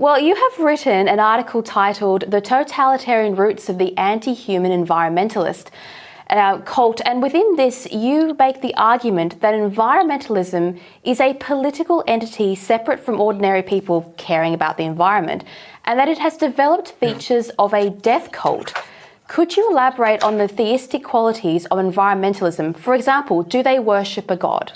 Well, you have written an article titled "The Totalitarian Roots of the Anti-Human Environmentalist" cult, and within this you make the argument that environmentalism is a political entity separate from ordinary people caring about the environment, and that it has developed features of a death cult. Could you elaborate on the theistic qualities of environmentalism? For example, do they worship a god?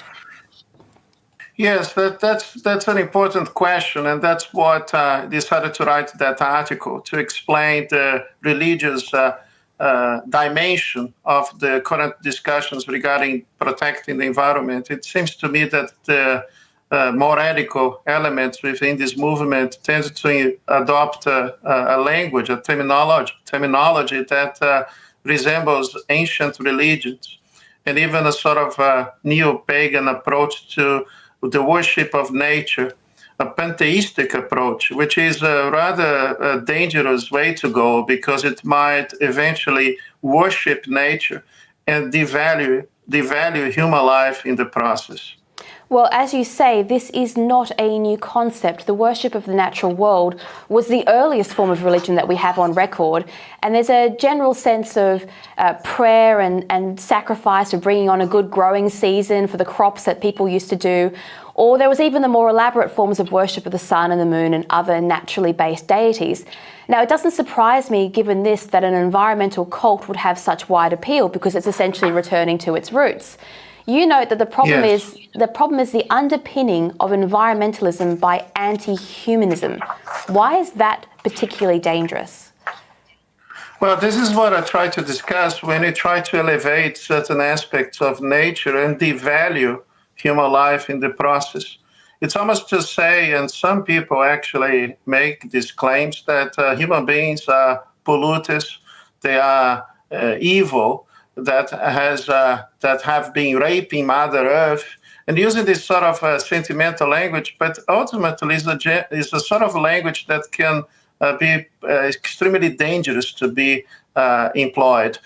Yes, that's an important question, and that's what I decided to write that article, to explain the religious dimension of the current discussions regarding protecting the environment. It seems to me that the more radical elements within this movement tend to adopt a language, a terminology that resembles ancient religions, and even a sort of neo-pagan approach to the worship of nature, a pantheistic approach, which is a rather dangerous way to go because it might eventually worship nature and devalue human life in the process. Well, as you say, this is not a new concept. The worship of the natural world was the earliest form of religion that we have on record. And there's a general sense of prayer and sacrifice for bringing on a good growing season for the crops that people used to do. Or there was even the more elaborate forms of worship of the sun and the moon and other naturally based deities. Now, it doesn't surprise me, given this, that an environmental cult would have such wide appeal because it's essentially returning to its roots. You note that the problem is the underpinning of environmentalism by anti-humanism. Why is that particularly dangerous? Well, this is what I try to discuss when you try to elevate certain aspects of nature and devalue human life in the process. It's almost to say, and some people actually make these claims, that human beings are polluters, they are evil, that have been raping Mother Earth, and using this sort of sentimental language, but ultimately is a sort of language that can be extremely dangerous to be employed.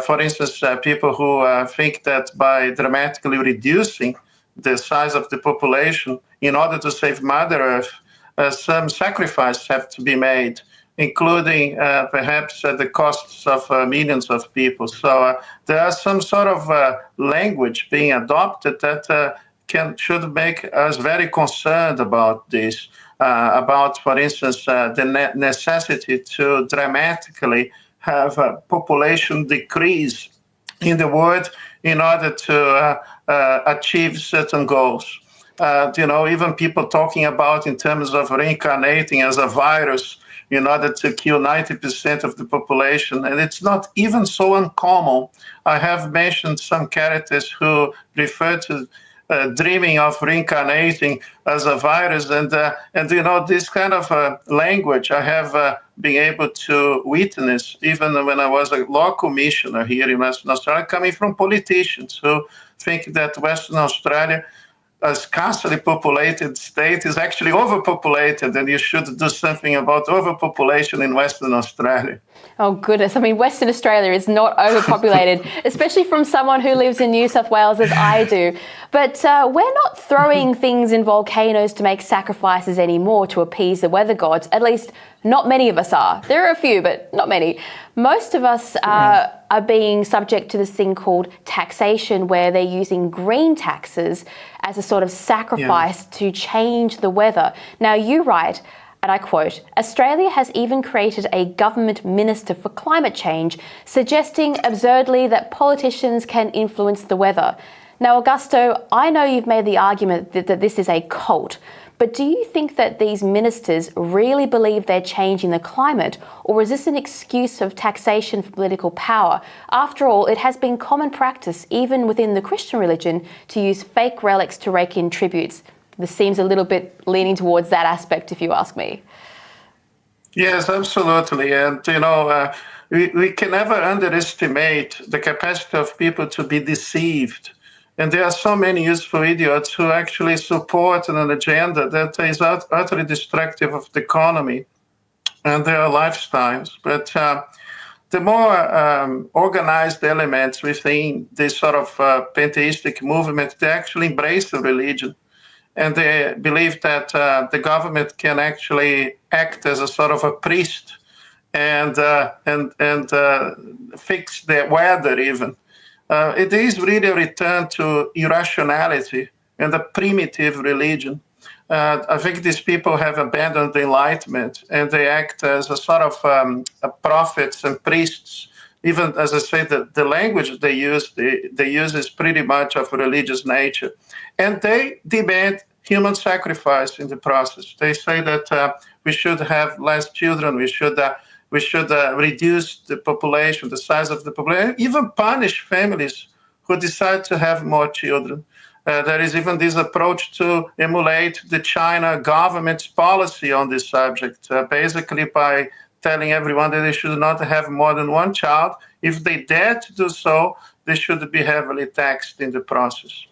For instance, people who think that by dramatically reducing the size of the population in order to save Mother Earth, some sacrifices have to be made, including perhaps at the costs of millions of people. So there are some sort of language being adopted that should make us very concerned about this, about, for instance, the necessity to dramatically have a population decrease in the world in order to achieve certain goals. Even people talking about in terms of reincarnating as a virus in order to kill 90% of the population. And it's not even so uncommon. I have mentioned some characters who refer to dreaming of reincarnating as a virus. And this kind of language I have been able to witness even when I was a law commissioner here in Western Australia, coming from politicians who think that Western Australia, a scarcely populated state, is actually overpopulated, and you should do something about overpopulation in Western Australia. Oh, goodness. I mean, Western Australia is not overpopulated, especially from someone who lives in New South Wales as I do. But we're not throwing things in volcanoes to make sacrifices anymore to appease the weather gods. At least not many of us are. There are a few, but not many. Most of us are being subject to this thing called taxation, where they're using green taxes as a sort of sacrifice to change the weather. Now, you write, and I quote, "Australia has even created a government minister for climate change, suggesting absurdly that politicians can influence the weather." Now, Augusto, I know you've made the argument that this is a cult, but do you think that these ministers really believe they're changing the climate, or is this an excuse of taxation for political power? After all, it has been common practice, even within the Christian religion, to use fake relics to rake in tributes. This seems a little bit leaning towards that aspect, if you ask me. Yes, absolutely. And, we can never underestimate the capacity of people to be deceived. And there are so many useful idiots who actually support an agenda that is utterly destructive of the economy and their lifestyles. But the more organized elements within this sort of pantheistic movement, they actually embrace the religion. and they believe that the government can actually act as a sort of a priest and fix the weather even. It is really a return to irrationality and a primitive religion. I think these people have abandoned the Enlightenment and they act as a sort of prophets and priests. Even as I say, the language they use is pretty much of a religious nature. And they demand human sacrifice in the process. They say that we should have less children, we should reduce the population, the size of the population, even punish families who decide to have more children. There is even this approach to emulate the China government's policy on this subject, basically by telling everyone that they should not have more than one child. If they dare to do so, they should be heavily taxed in the process.